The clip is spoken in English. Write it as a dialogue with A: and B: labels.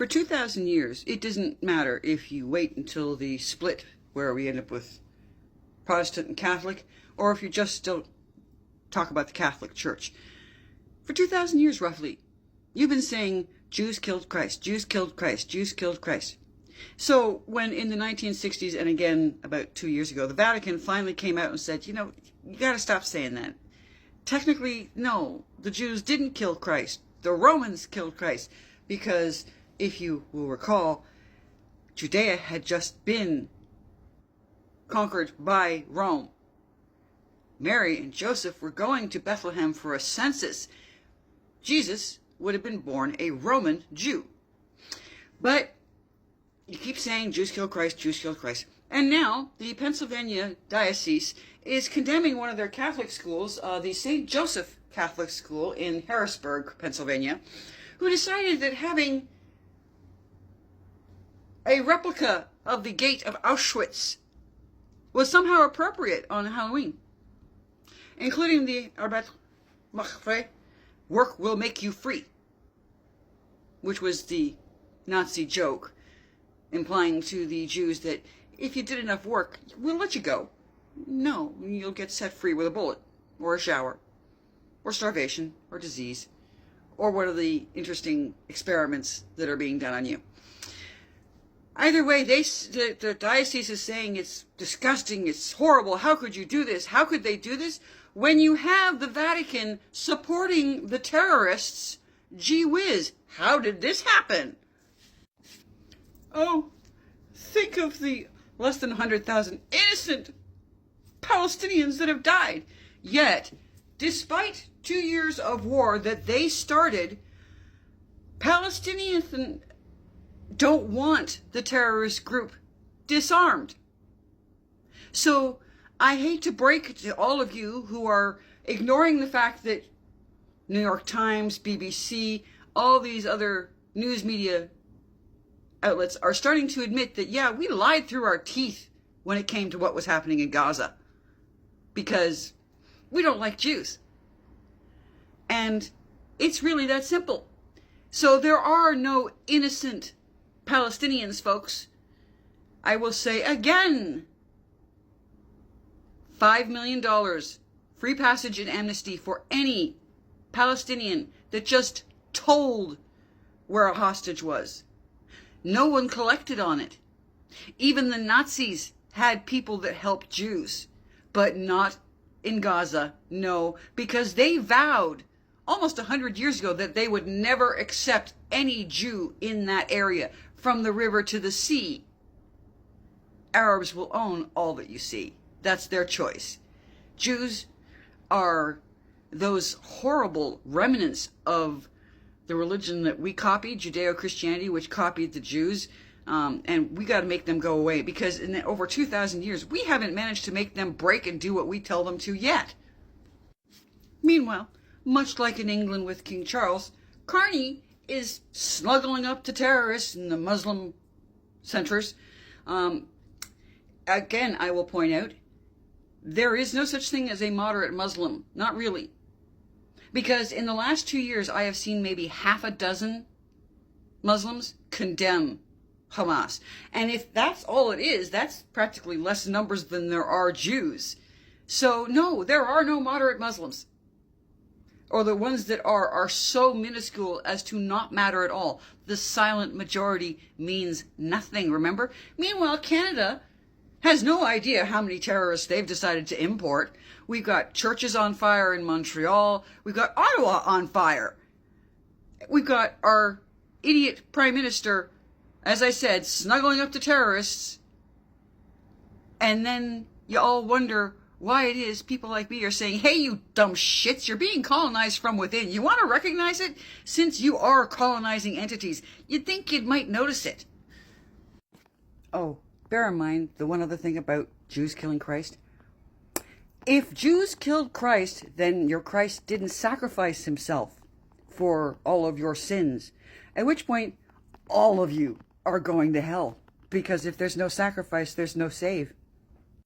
A: For 2,000 years, it doesn't matter if you wait until the split where we end up with Protestant and Catholic, or if you just don't talk about the Catholic Church. For 2,000 years, roughly, you've been saying, Jews killed Christ, Jews killed Christ, Jews killed Christ. So when in the 1960s, and again about 2 years ago, the Vatican finally came out and said, you got to stop saying that. Technically, no, the Jews didn't kill Christ. The Romans killed Christ. Because, if you will recall, Judea had just been conquered by Rome. Mary and Joseph were going to Bethlehem for a census. Jesus would have been born a Roman Jew. But you keep saying Jews killed Christ, Jews killed Christ. And now the Pennsylvania Diocese is condemning one of their Catholic schools, the St. Joseph Catholic School in Harrisburg, Pennsylvania, who decided that having a replica of the gate of Auschwitz was somehow appropriate on Halloween, including the Arbeit macht frei, work will make you free, which was the Nazi joke, implying to the Jews that if you did enough work, we'll let you go. No, you'll get set free with a bullet, or a shower, or starvation, or disease, or one of the interesting experiments that are being done on you. Either way, the diocese is saying it's disgusting, it's horrible, how could you do this? How could they do this? When you have the Vatican supporting the terrorists, gee whiz, how did this happen? Oh, think of the less than 100,000 innocent Palestinians that have died. Yet, despite 2 years of war that they started, Palestinians don't want the terrorist group disarmed. So, I hate to break it to all of you who are ignoring the fact that New York Times, BBC, all these other news media outlets are starting to admit that, yeah, we lied through our teeth when it came to what was happening in Gaza. Because we don't like Jews. And it's really that simple. So there are no innocent Palestinians, folks. I will say again, $5 million free passage and amnesty for any Palestinian that just told where a hostage was. No one collected on it. Even the Nazis had people that helped Jews, but not in Gaza, no, because they vowed almost 100 years ago that they would never accept any Jew in that area, from the river to the sea. Arabs will own all that you see. That's their choice. Jews are those horrible remnants of the religion that we copied, Judeo-Christianity, which copied the Jews, and we got to make them go away, because in over 2,000 years, we haven't managed to make them break and do what we tell them to yet. Meanwhile, much like in England with King Charles, Carney is snuggling up to terrorists in the Muslim centers. Again, I will point out, there is no such thing as a moderate Muslim. Not really. Because in the last 2 years, I have seen maybe half a dozen Muslims condemn Hamas. And if that's all it is, that's practically less numbers than there are Jews. So no, there are no moderate Muslims. Or the ones that are so minuscule as to not matter at all. The silent majority means nothing, remember? Meanwhile, Canada has no idea how many terrorists they've decided to import. We've got churches on fire in Montreal. We've got Ottawa on fire. We've got our idiot prime minister, as I said, snuggling up to terrorists. And then you all wonder why it is people like me are saying, hey, you dumb shits, you're being colonized from within. You want to recognize it? Since you are colonizing entities, you'd think you might notice it. Oh, bear in mind the one other thing about Jews killing Christ. If Jews killed Christ, then your Christ didn't sacrifice himself for all of your sins. At which point, all of you are going to hell. Because if there's no sacrifice, there's no save.